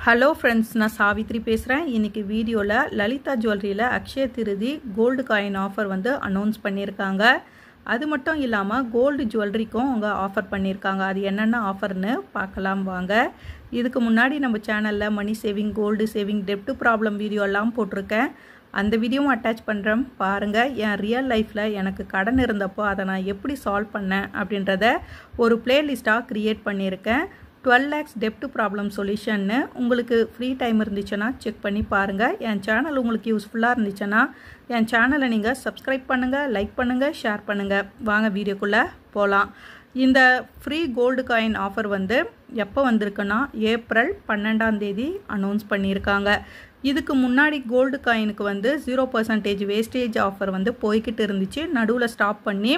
Hello friends, நான் சாவித்ரி பேசுகிறேன். இன்றைக்கி வீடியோவில் லலிதா ஜுவல்லரியில் அக்ஷய திருதி கோல்டு காயின் ஆஃபர் வந்து அனௌன்ஸ் பண்ணியிருக்காங்க. அது மட்டும் இல்லாமல் கோல்டு ஜுவல்லரிக்கும் அவங்க ஆஃபர் பண்ணியிருக்காங்க. அது என்னென்ன ஆஃபர்னு பார்க்கலாம் வாங்க. இதுக்கு முன்னாடி நம்ம சேனலில் மணி சேவிங், கோல்டு சேவிங், டெப்ட் ப்ராப்ளம் வீடியோலாம் போட்டிருக்கேன். அந்த வீடியோவும் அட்டாச் பண்ணுறேன் பாருங்கள். என் ரியல் லைஃப்பில் எனக்கு கடன் இருந்தப்போ அதை நான் எப்படி சால்வ் பண்ணேன் அப்படின்றத ஒரு பிளேலிஸ்ட்டாக க்ரியேட் பண்ணியிருக்கேன். 12 lakhs டெப்ட் ப்ராப்ளம் சொல்யூஷன்னு. உங்களுக்கு ஃப்ரீ டைம் இருந்துச்சுன்னா செக் பண்ணி பாருங்கள். என் சேனல் உங்களுக்கு யூஸ்ஃபுல்லாக இருந்துச்சுன்னா என் சேனலை நீங்கள் சப்ஸ்கிரைப் பண்ணுங்கள், லைக் பண்ணுங்கள், ஷேர் பண்ணுங்கள். வாங்க வீடியோக்குள்ளே போகலாம். இந்த ஃப்ரீ கோல்டு காயின் ஆஃபர் வந்து எப்போ வந்திருக்குன்னா ஏப்ரல் 12 அனௌன்ஸ் பண்ணியிருக்காங்க. இதுக்கு முன்னாடி கோல்டு காயினுக்கு வந்து 0% வேஸ்டேஜ் ஆஃபர் வந்து போய்கிட்டு இருந்துச்சு. நடுவில் ஸ்டாப் பண்ணி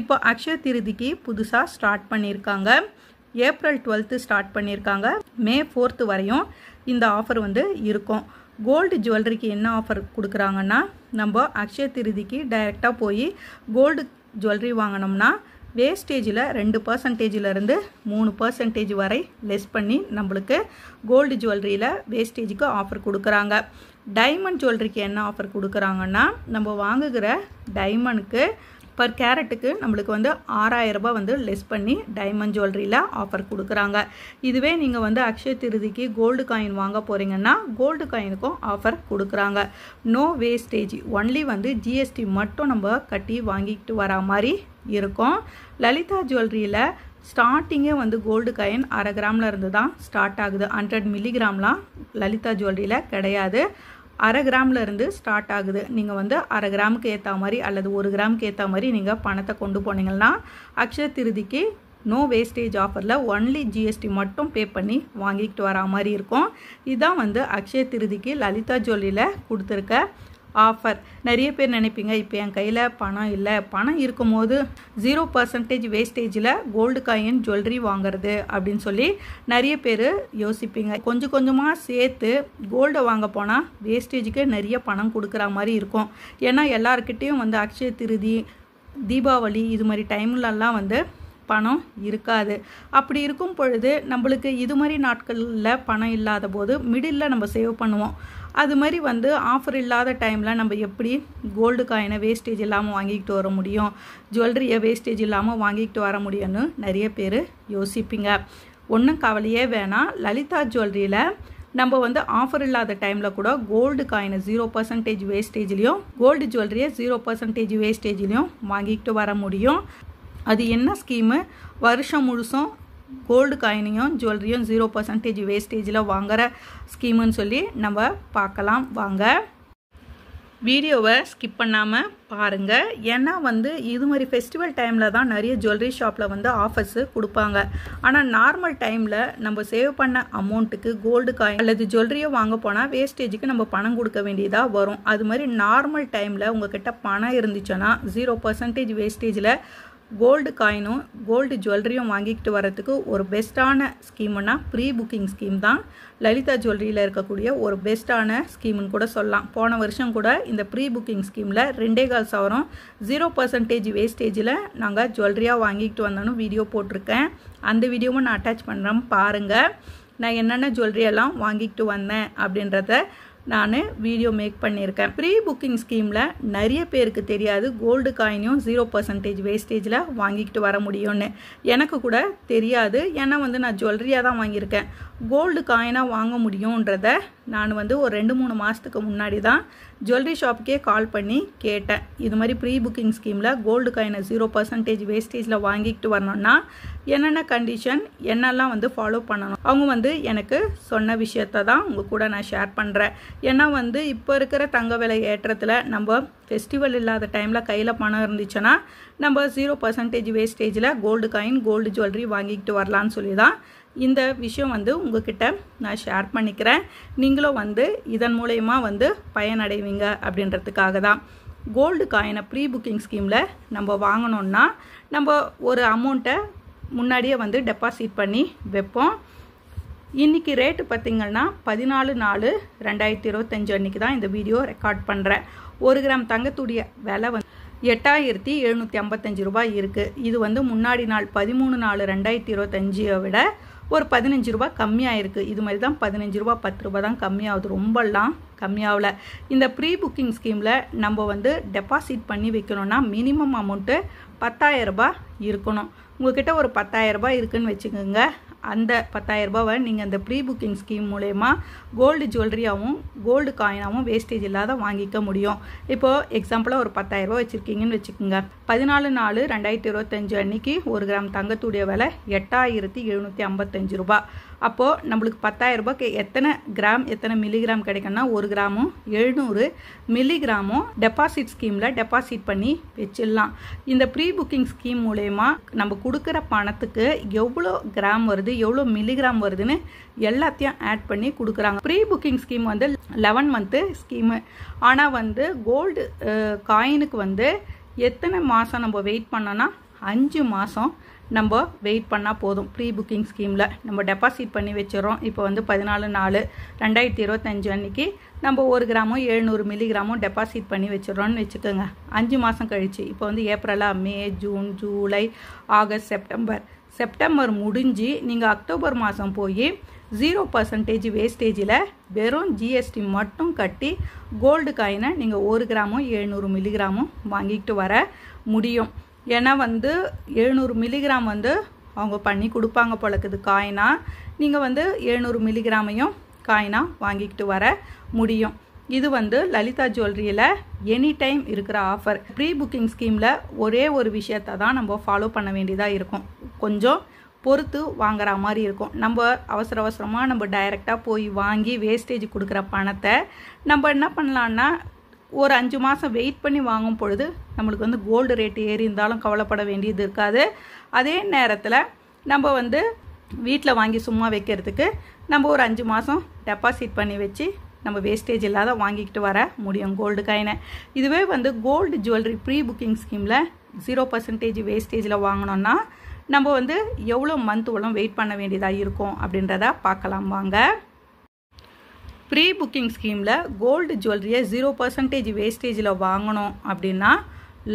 இப்போ அக்ஷய திருதிக்கு புதுசாக ஸ்டார்ட் பண்ணியிருக்காங்க. ஏப்ரல் 12 ஸ்டார்ட் பண்ணியிருக்காங்க. மே 4 வரையும் இந்த ஆஃபர் வந்து இருக்கும். கோல்டு ஜுவல்லரிக்கு என்ன ஆஃபர் கொடுக்குறாங்கன்னா, நம்ம அக்ஷய திருதிக்கு டைரெக்டாக போய் கோல்டு ஜுவல்லரி வாங்கினோம்னா வேஸ்டேஜில் 2%இருந்து 3% வரை லெஸ் பண்ணி நம்மளுக்கு கோல்டு ஜுவல்லரியில் வேஸ்டேஜுக்கு ஆஃபர் கொடுக்குறாங்க. டைமண்ட் ஜுவல்லரிக்கு என்ன ஆஃபர் கொடுக்குறாங்கன்னா, நம்ம வாங்குகிற டைமண்டுக்கு பர் கேரட்டுக்கு நம்மளுக்கு வந்து 6000 ரூபாய் வந்து லெஸ் பண்ணி டைமண்ட் ஜுவல்லரியில் ஆஃபர் கொடுக்குறாங்க. இதுவே நீங்கள் வந்து அக்ஷய திருதிக்கு கோல்டு காயின் வாங்க போகிறீங்கன்னா கோல்டு காயினுக்கும் ஆஃபர் கொடுக்குறாங்க. நோ வேஸ்டேஜ், ஒன்லி வந்து ஜிஎஸ்டி மட்டும் நம்ம கட்டி வாங்கிட்டு வரா மாதிரி இருக்கும். லலிதா ஜுவல்லரியில் ஸ்டார்டிங்கே வந்து கோல்டு காயின் 1/2 கிராமில் இருந்து தான் ஸ்டார்ட் ஆகுது. 100 மில்லிகிராம்லாம் லலிதா ஜுவல்லரியில் கிடையாது. 1/2 கிராமில் இருந்து ஸ்டார்ட் ஆகுது. நீங்கள் வந்து 1/2 கிராமுக்கு ஏற்ற மாதிரி அல்லது 1 கிராமுக்கு ஏற்ற மாதிரி நீங்கள் பணத்தை கொண்டு போனீங்கன்னா அக்ஷய திருதிக்கு நோ வேஸ்டேஜ் ஆஃபரில் ஒன்லி ஜிஎஸ்டி மட்டும் பே பண்ணி வாங்கிக்கிட்டு வரா மாதிரி இருக்கும். இதுதான் வந்து அக்ஷய திருதிக்கு லலிதா ஜுவல்லரியில் கொடுத்துருக்க ஆஃபர். நிறைய பேர் நினைப்பீங்க, இப்போ என் கையில் பணம் இல்லை, பணம் இருக்கும்போது 0% வேஸ்டேஜில் கோல்டு காயின் ஜுவல்லரி வாங்குறது அப்படின்னு சொல்லி நிறைய பேர் யோசிப்பீங்க. கொஞ்சம் கொஞ்சமாக சேர்த்து கோல்டை வாங்க போனால் வேஸ்டேஜுக்கு நிறைய பணம் கொடுக்குற மாதிரி இருக்கும். ஏன்னா எல்லாருக்கிட்டேயும் வந்து அக்ஷய திருதி, தீபாவளி இது மாதிரி டைம்லலாம் வந்து பணம் இருக்காது. அப்படி இருக்கும் பொழுது நம்மளுக்கு இது மாதிரி நாட்களில் பணம் இல்லாத போது மிடில் நம்ம சேவ் பண்ணுவோம். அது மாதிரி வந்து ஆஃபர் இல்லாத டைமில் நம்ம எப்படி கோல்டு காயினை வேஸ்டேஜ் இல்லாமல் வாங்கிக்கிட்டு வர முடியும், ஜுவல்லரியை வேஸ்டேஜ் இல்லாமல் வாங்கிக்கிட்டு வர முடியும்னு நிறைய பேர் யோசிப்பீங்க. ஒன்றும் கவலையே வேணாம். லலிதா ஜுவல்லரியில் நம்ம வந்து ஆஃபர் இல்லாத டைமில் கூட கோல்டு காயினை 0% வேஸ்டேஜ்லேயும் கோல்டு ஜுவல்லரியை 0% வேஸ்டேஜ்லேயும் வாங்கிக்கிட்டு வர முடியும். அது என்ன ஸ்கீமு, வருஷம் முழுசும் கோல்டு காயினையும் ஜுவல்லரியும் 0% வேஸ்டேஜில் வாங்குகிற ஸ்கீமுன்னு சொல்லி நம்ம பார்க்கலாம் வாங்க. வீடியோவை ஸ்கிப் பண்ணாமல் பாருங்கள். ஏன்னா வந்து இது மாதிரி ஃபெஸ்டிவல் டைமில் தான் நிறைய ஜுவல்லரி ஷாப்பில் வந்து ஆஃபர்ஸு கொடுப்பாங்க. ஆனால் நார்மல் டைமில் நம்ம சேவ் பண்ண அமௌண்ட்டுக்கு கோல்டு காயின் அல்லது ஜுவல்லரியை வாங்க போனால் வேஸ்டேஜுக்கு நம்ம பணம் கொடுக்க வேண்டியதாக வரும். அது மாதிரி நார்மல் டைமில் உங்கள்கிட்ட பணம் இருந்துச்சுன்னா 0% வேஸ்டேஜில் கோல்டு காயினும் கோல்டு ஜுவல்லரியும் வாங்கிக்கிட்டு வரதுக்கு ஒரு பெஸ்ட்டான ஸ்கீம்னா ப்ரீ புக்கிங் ஸ்கீம் தான் லலிதா ஜுவல்லரியில் இருக்கக்கூடிய ஒரு பெஸ்ட்டான ஸ்கீம்னு கூட சொல்லலாம். போன வருஷம் கூட இந்த ப்ரீ புக்கிங் ஸ்கீமில் 2.25 0% வேஸ்டேஜில் நாங்கள் ஜுவல்லரியாக வாங்கிக்கிட்டு வந்தோன்னு வீடியோ போட்டிருக்கேன். அந்த வீடியோவும் நான் அட்டாச் பண்ணுறேன் பாருங்கள். நான் என்னென்ன ஜுவல்லரியெல்லாம் வாங்கிக்கிட்டு வந்தேன் அப்படின்றத நான் வீடியோ மேக் பண்ணியிருக்கேன். ப்ரீ புக்கிங் ஸ்கீமில் நிறைய பேருக்கு தெரியாது கோல்டு காயினையும் 0% வேஸ்டேஜில் வாங்கிக்கிட்டு வர முடியும்னு. எனக்கு கூட தெரியாது. ஏன்னா வந்து நான் ஜுவல்லரியாக தான் வாங்கியிருக்கேன். கோல்டு காயினாக வாங்க முடியுன்றத நான் வந்து ஒரு 2-3 மாதத்துக்கு முன்னாடி தான் ஜுவல்லரி ஷாப்புக்கே கால் பண்ணி கேட்டேன். இது மாதிரி ப்ரீ புக்கிங் ஸ்கீமில் கோல்டு காயினை 0% வேஸ்டேஜில் வாங்கிக்கிட்டு வரணும்னா என்னென்ன கண்டிஷன், என்னெல்லாம் வந்து ஃபாலோ பண்ணணும், அவங்க வந்து எனக்கு சொன்ன விஷயத்த தான் உங்கள் கூட நான் ஷேர் பண்ணுறேன். ஏன்னா வந்து இப்போ இருக்கிற தங்க விலை ஏற்றத்தில் நம்ம ஃபெஸ்டிவல் இல்லாத டைமில் கையில் பணம் இருந்துச்சுன்னா நம்ம 0% வேஸ்டேஜில் கோல்டு காயின், கோல்டு ஜுவல்லரி வாங்கிக்கிட்டு வரலான்னு சொல்லி தான் இந்த விஷயம் வந்து உங்ககிட்ட நான் ஷேர் பண்ணிக்கிறேன். நீங்களும் வந்து இதன் மூலயமா வந்து பயனடைவீங்க அப்படின்றதுக்காக தான். கோல்டு காயினை ப்ரீ புக்கிங் ஸ்கீமில் நம்ம வாங்கணுன்னா நம்ம ஒரு அமௌண்ட்டை முன்னாடியே வந்து டெபாசிட் பண்ணி வைப்போம். இன்றைக்கி ரேட்டு பார்த்திங்கன்னா 14/4/2025 அன்றைக்கி தான் இந்த வீடியோ ரெக்கார்ட் பண்ணுறேன். 1 கிராம் தங்கத்துடைய விலை வந்து 8755 ரூபாய் இருக்குது. இது வந்து முன்னாடி நாள் 13/4/2025 விட ஒரு 15 ரூபா கம்மியாக இருக்குது. இது மாதிரி தான் 15 ரூபா 10 ரூபா தான் கம்மியாகுது, ரொம்பலாம் கம்மியாகல. இந்த ப்ரீ புக்கிங் ஸ்கீமில் நம்ம வந்து டெபாசிட் பண்ணி வைக்கணும்னா மினிமம் அமௌண்ட்டு 10,000 ரூபாய் இருக்கணும். உங்கள்கிட்ட ஒரு 10,000 ரூபாய் இருக்குதுன்னு வச்சுக்கோங்க. அந்த 10,000 ரூபாவை நீங்கள் அந்த ப்ரீ புக்கிங் ஸ்கீம் மூலயமா கோல்டு ஜுவல்லரியாகவும் கோல்டு காயினாகவும் வேஸ்டேஜ் இல்லாத வாங்கிக்க முடியும். இப்போது எக்ஸாம்பிளாக ஒரு 10,000 ரூபாய் வச்சுருக்கீங்கன்னு வச்சுக்கோங்க. 14/4/2025 அன்னைக்கு 1 கிராம் தங்கத்துடைய விலை 8,755 ரூபாய். அப்போது நம்மளுக்கு 10,000 ரூபாய்க்கு எத்தனை கிராம் எத்தனை மில்லிகிராம் கிடைக்கும்னா 1 கிராமும் 700 மில்லிகிராமும் டெபாசிட் ஸ்கீமில் டெபாசிட் பண்ணி வச்சிடலாம். இந்த ப்ரீ புக்கிங் ஸ்கீம் மூலயமா நம்ம கொடுக்குற பணத்துக்கு எவ்வளோ கிராம் வருது எவ்வளோ மில்லிகிராம் வருதுன்னு எல்லாத்தையும் ஆட் பண்ணி கொடுக்குறாங்க. ப்ரீ புக்கிங் ஸ்கீம் வந்து 11 மந்த்து ஸ்கீமு. ஆனால் வந்து கோல்டு காயினுக்கு வந்து எத்தனை மாதம் நம்ம வெயிட் பண்ணோன்னா 5 மாதம் நம்ம வெயிட் பண்ணால் போதும். ப்ரீ புக்கிங் ஸ்கீமில் நம்ம டெபாசிட் பண்ணி வச்சிடறோம். இப்போ வந்து 14/4/2025 அன்றைக்கி நம்ம 1 கிராமும் 700 மில்லிகிராமும் டெபாசிட் பண்ணி வச்சிடறோன்னு வச்சுக்கோங்க. 5 மாதம் கழிச்சு இப்போ வந்து ஏப்ரலா, மே, ஜூன், ஜூலை, ஆகஸ்ட், செப்டம்பர் முடிஞ்சு நீங்கள் அக்டோபர் மாதம் போய் 0% வேஸ்டேஜில் வெறும் ஜிஎஸ்டி மட்டும் கட்டி கோல்டு காயினை நீங்கள் 1 கிராமும் 700 மில்லிகிராமும் வாங்கிட்டு வர முடியும். ஏன்னா வந்து 700 மில்லிகிராம் வந்து அவங்க பண்ணி கொடுப்பாங்க போலக்குது காயினா. நீங்கள் வந்து 700 மில்லிகிராமையும் காயினா வாங்கிக்கிட்டு வர முடியும். இது வந்து லலிதா ஜுவல்லரியில் எனி டைம் இருக்கிற ஆஃபர். ப்ரீ புக்கிங் ஸ்கீமில் ஒரே ஒரு விஷயத்தை தான் நம்ம ஃபாலோ பண்ண வேண்டியதாக இருக்கும். கொஞ்சம் பொறுத்து வாங்குற மாதிரி இருக்கும். நம்ம அவசரமாக நம்ம டைரெக்டாக போய் வாங்கி வேஸ்டேஜ் கொடுக்குற பணத்தை நம்ம என்ன பண்ணலான்னா ஒரு 5 மாதம் வெயிட் பண்ணி வாங்கும் பொழுது நம்மளுக்கு வந்து கோல்டு ரேட்டு ஏறி இருந்தாலும் கவலைப்பட வேண்டியது இருக்காது. அதே நேரத்தில் நம்ம வந்து வீட்டில் வாங்கி சும்மா வைக்கிறதுக்கு நம்ம ஒரு 5 மாதம் டெபாசிட் பண்ணி வச்சு நம்ம வேஸ்டேஜ் இல்லாத வாங்கிக்கிட்டு வர முடியும் கோல்டு காயினை. இதுவே வந்து கோல்டு ஜுவல்லரி ப்ரீ புக்கிங் ஸ்கீமில் 0% வேஸ்டேஜில் வாங்கினோன்னா நம்ம வந்து எவ்வளோ மந்த் வெயிட் பண்ண வேண்டியதாக இருக்கும் அப்படின்றத பார்க்கலாம் வாங்க. ப்ரீ புக்கிங் ஸ்கீமில் கோல்டு ஜுவல்லரியை 0% வேஸ்டேஜில் வாங்கணும் அப்படின்னா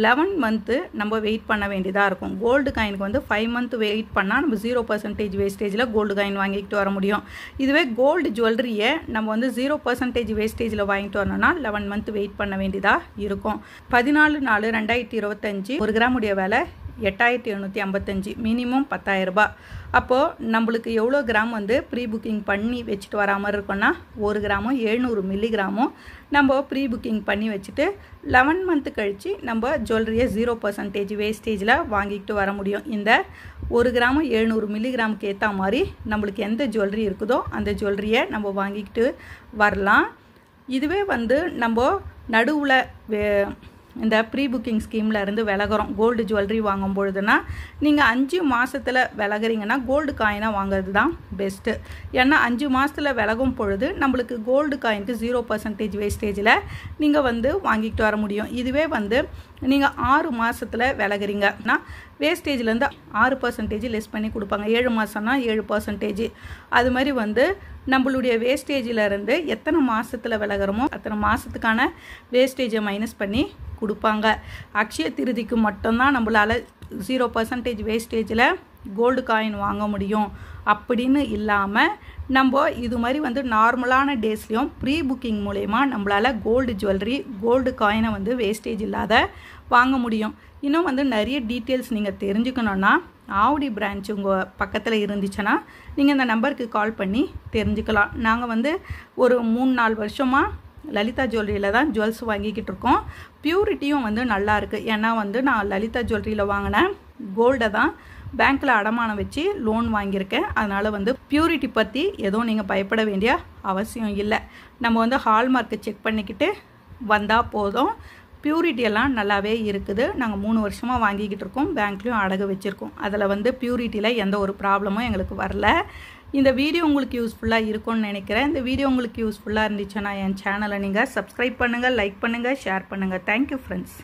11 மந்த்து நம்ம வெயிட் பண்ண வேண்டியதாக இருக்கும். கோல்டு காயினுக்கு வந்து 5 மந்த் வெயிட் பண்ணால் நம்ம 0% வேஸ்டேஜில் கோல்டு காயின் வாங்கிக்கிட்டு வர முடியும். இதுவே கோல்டு ஜுவல்லரியை நம்ம வந்து 0% வேஸ்டேஜில் வாங்கிட்டு வரணும்னா 11 மந்த் வெயிட் பண்ண வேண்டியதாக இருக்கும். 14/4/2025 1 கிராமுடைய விலை 8,755, மினிமம் 10,000 ரூபாய். அப்போது நம்மளுக்கு எவ்வளோ கிராம் வந்து ப்ரீ புக்கிங் பண்ணி வச்சுட்டு வரா மாதிரி இருக்கோன்னா 1 கிராமும் 700 மில்லிகிராமும் நம்ம ப்ரீ புக்கிங் பண்ணி வச்சுட்டு 11 மந்த்து கழித்து நம்ம ஜுவல்லரியை 0% வேஸ்டேஜில் வாங்கிக்கிட்டு வர முடியும். இந்த 1 கிராமும் 700 மில்லிகிராமுக்கு ஏற்ற மாதிரி நம்மளுக்கு எந்த ஜுவல்லரி இருக்குதோ அந்த ஜுவல்லரியை நம்ம வாங்கிக்கிட்டு வரலாம். இதுவே வந்து நம்ம நடுவில் இந்த ப்ரீ புக்கிங் ஸ்கீமில் இருந்து விலகிறோம் கோல்டு ஜுவல்லரி வாங்கும் பொழுதுனா நீங்கள் 5 மாதத்தில் விலகிறீங்கன்னா கோல்டு காயினாக வாங்குறது தான் பெஸ்ட்டு. ஏன்னா 5 மாதத்தில் விலகும் பொழுது நம்மளுக்கு கோல்டு காயினுக்கு 0% வேஸ்டேஜில் நீங்கள் வந்து வாங்கிக்கிட்டு வர முடியும். இதுவே வந்து நீங்கள் 6 மாதத்தில் விலகிறீங்கன்னா வேஸ்டேஜ்லேருந்து 6% லெஸ் பண்ணி கொடுப்பாங்க. 7 மாதம்னா 7%. அது மாதிரி வந்து நம்மளுடைய வேஸ்டேஜிலேருந்து எத்தனை மாதத்தில் விலகிறோமோ அத்தனை மாதத்துக்கான வேஸ்டேஜை மைனஸ் பண்ணி கொடுப்பாங்க. அக்ஷய திருதிக்கு மட்டும்தான் நம்மளால் 0% வேஸ்டேஜில் கோல்டு காயின் வாங்க முடியும் அப்படின்னு இல்லாமல் நம்ம இது மாதிரி வந்து நார்மலான டேஸ்லேயும் ப்ரீ புக்கிங் மூலயமா நம்மளால் கோல்டு ஜுவல்லரி கோல்டு காயினை வந்து வேஸ்டேஜ் இல்லாத வாங்க முடியும். இன்னும் வந்து நிறைய டீட்டெயில்ஸ் நீங்கள் தெரிஞ்சுக்கணுன்னா ஆவடி பிரான்ச் உங்கள் பக்கத்தில் இருந்துச்சுன்னா நீங்கள் இந்த நம்பருக்கு கால் பண்ணி தெரிஞ்சுக்கலாம். நாங்கள் வந்து ஒரு 3-4 வருஷமாக லலிதா ஜுவல்லரியில் தான் ஜுவல்ஸ் வாங்கிக்கிட்டு இருக்கோம். பியூரிட்டியும் வந்து நல்லா இருக்குது. ஏன்னா வந்து நான் லலிதா ஜுவல்லரியில் வாங்கின கோல்டை தான் பேங்க்கில் அடமானம் வச்சு லோன் வாங்கியிருக்கேன். அதனால் வந்து பியூரிட்டி பற்றி எதுவும் நீங்கள் பயப்பட வேண்டிய அவசியம் இல்லை. நம்ம வந்து ஹால்மார்க்கை செக் பண்ணிக்கிட்டு வந்தால் போதும். பியூரிட்டியெல்லாம் நல்லாவே இருக்குது. நாங்கள் 3 வருஷமாக வாங்கிக்கிட்டு இருக்கோம். பேங்க்லேயும் அடகு வச்சுருக்கோம். அதில் வந்து பியூரிட்டியில் எந்த ஒரு ப்ராப்ளமும் எங்களுக்கு வரல. இந்த வீடியோ உங்களுக்கு யூஸ்ஃபுல்லாக இருக்கும்னு நினைக்கிறேன். இந்த வீடியோ உங்களுக்கு யூஸ்ஃபுல்லாக இருந்துச்சுன்னா என் சேனலை நீங்கள் சப்ஸ்கிரைப் பண்ணுங்கள், லைக் பண்ணுங்கள், ஷேர் பண்ணுங்கள். Thank you friends.